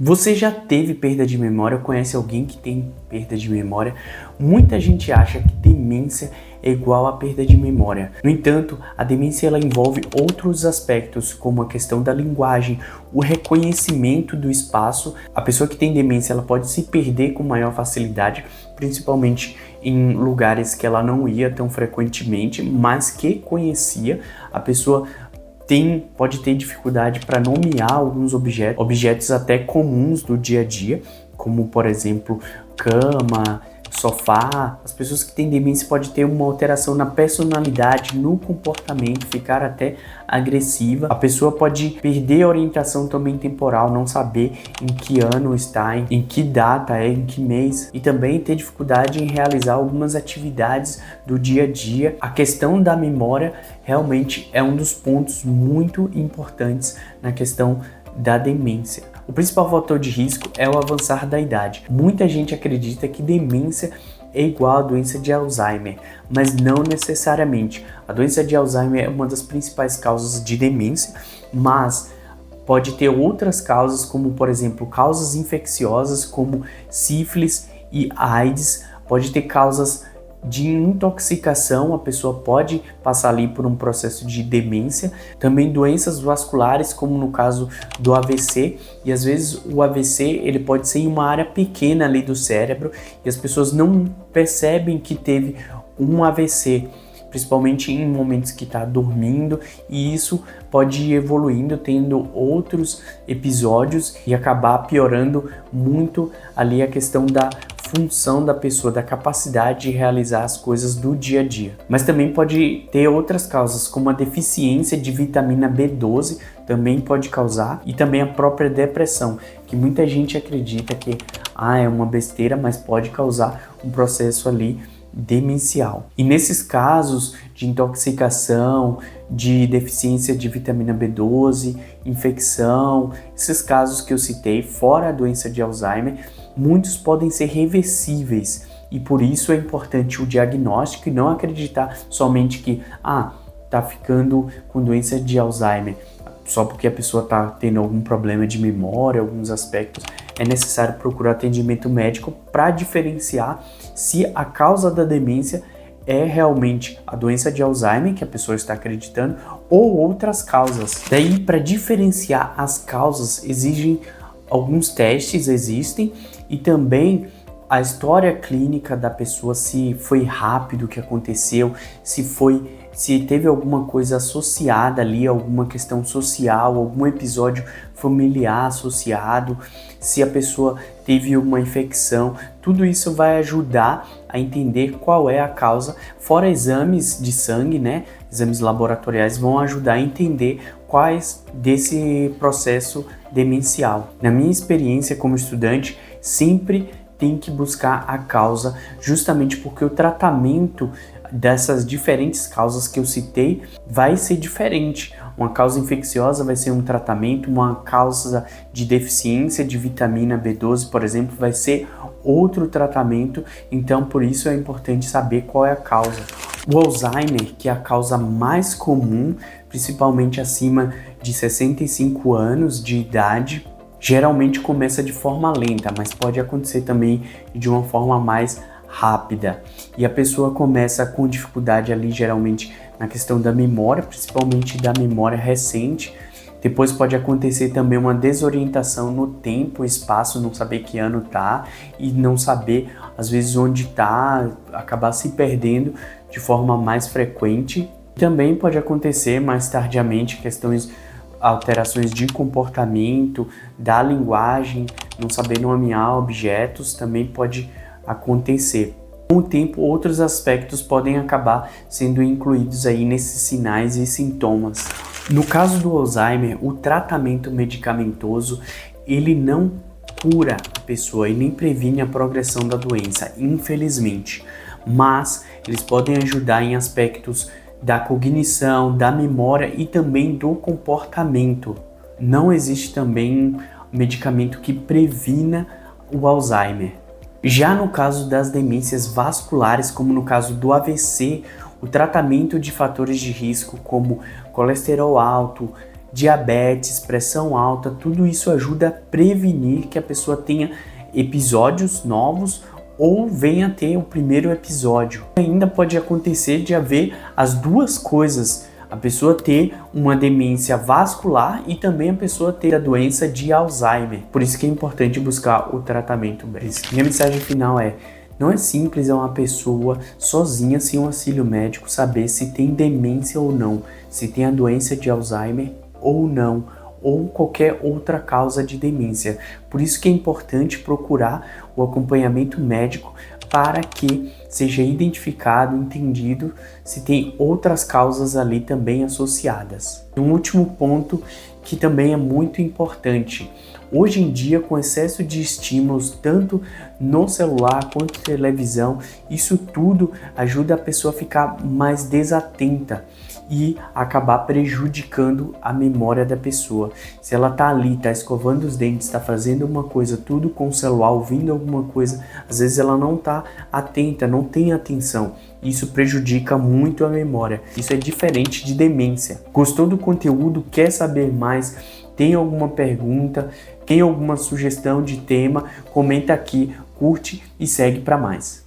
Você já teve perda de memória ou conhece alguém que tem perda de memória? Muita gente acha que demência é igual a perda de memória. No entanto, a demência ela envolve outros aspectos, como a questão da linguagem, o reconhecimento do espaço. A pessoa que tem demência ela pode se perder com maior facilidade, principalmente em lugares que ela não ia tão frequentemente, mas que conhecia. A pessoa pode ter dificuldade para nomear alguns objetos até comuns do dia a dia, como por exemplo cama, sofá. As pessoas que têm demência podem ter uma alteração na personalidade, no comportamento, ficar até agressiva. A pessoa pode perder a orientação também temporal, não saber em que ano está, em que data é, em que mês, e também ter dificuldade em realizar algumas atividades do dia a dia. A questão da memória realmente é um dos pontos muito importantes na questão da demência. O principal fator de risco é o avançar da idade. Muita gente acredita que demência é igual à doença de Alzheimer, mas não necessariamente. A doença de Alzheimer é uma das principais causas de demência, mas pode ter outras causas, como por exemplo, causas infecciosas como sífilis e AIDS, pode ter causas de intoxicação, a pessoa pode passar ali por um processo de demência, também doenças vasculares, como no caso do AVC, e às vezes o AVC ele pode ser em uma área pequena ali do cérebro e as pessoas não percebem que teve um AVC, principalmente em momentos que está dormindo, e isso pode ir evoluindo, tendo outros episódios e acabar piorando muito ali a questão da função da pessoa, da capacidade de realizar as coisas do dia a dia. Mas também pode ter outras causas, como a deficiência de vitamina B12, também pode causar, e também a própria depressão, que muita gente acredita que é uma besteira, mas pode causar um processo ali demencial. E nesses casos de intoxicação, de deficiência de vitamina B12, infecção, esses casos que eu citei, fora a doença de Alzheimer, muitos podem ser reversíveis e por isso é importante o diagnóstico e não acreditar somente que tá ficando com doença de Alzheimer só porque a pessoa tá tendo algum problema de memória, alguns aspectos. É necessário procurar atendimento médico para diferenciar se a causa da demência é realmente a doença de Alzheimer, que a pessoa está acreditando, ou outras causas. Daí, para diferenciar as causas, exigem alguns testes, e também a história clínica da pessoa, se foi rápido o que aconteceu, se teve alguma coisa associada ali, alguma questão social, algum episódio familiar associado, se a pessoa teve uma infecção. Tudo isso vai ajudar a entender qual é a causa, fora exames de sangue, né? Exames laboratoriais vão ajudar a entender quais desse processo demencial. Na minha experiência como estudante, sempre tem que buscar a causa, justamente porque o tratamento dessas diferentes causas que eu citei vai ser diferente. Uma causa infecciosa vai ser um tratamento, uma causa de deficiência de vitamina B12, por exemplo, vai ser outro tratamento. Então, por isso é importante saber qual é a causa. O Alzheimer, que é a causa mais comum, principalmente acima de 65 anos de idade, geralmente começa de forma lenta, mas pode acontecer também de uma forma mais rápida. E a pessoa começa com dificuldade ali, geralmente na questão da memória, principalmente da memória recente. Depois pode acontecer também uma desorientação no tempo, espaço, não saber que ano tá e não saber às vezes onde tá, acabar se perdendo de forma mais frequente. Também pode acontecer mais tardiamente alterações de comportamento, da linguagem, não saber nomear objetos, também pode acontecer. Com o tempo, outros aspectos podem acabar sendo incluídos aí nesses sinais e sintomas. No caso do Alzheimer, o tratamento medicamentoso, ele não cura a pessoa e nem previne a progressão da doença, infelizmente. Mas eles podem ajudar em aspectos da cognição, da memória e também do comportamento. Não existe também medicamento que previna o Alzheimer. Já no caso das demências vasculares, como no caso do AVC, o tratamento de fatores de risco como colesterol alto, diabetes, pressão alta, tudo isso ajuda a prevenir que a pessoa tenha episódios novos ou venha a ter o primeiro episódio. Ainda pode acontecer de haver as duas coisas, a pessoa ter uma demência vascular e também a pessoa ter a doença de Alzheimer. Por isso que é importante buscar o tratamento médico. Minha mensagem final é: não é simples uma pessoa sozinha, sem um auxílio médico, saber se tem demência ou não, se tem a doença de Alzheimer ou não, ou qualquer outra causa de demência. Por isso que é importante procurar o acompanhamento médico para que seja identificado, entendido se tem outras causas ali também associadas. Um último ponto que também é muito importante. Hoje em dia, com excesso de estímulos, tanto no celular quanto televisão, isso tudo ajuda a pessoa a ficar mais desatenta e acabar prejudicando a memória da pessoa. Se ela tá ali, tá escovando os dentes, tá fazendo uma coisa, tudo com o celular, ouvindo alguma coisa, às vezes ela não tá atenta, não tem atenção. Isso prejudica muito a memória. Isso é diferente de demência. Gostou do conteúdo? Quer saber mais? Tem alguma pergunta? Tem alguma sugestão de tema? Comenta aqui, curte e segue para mais.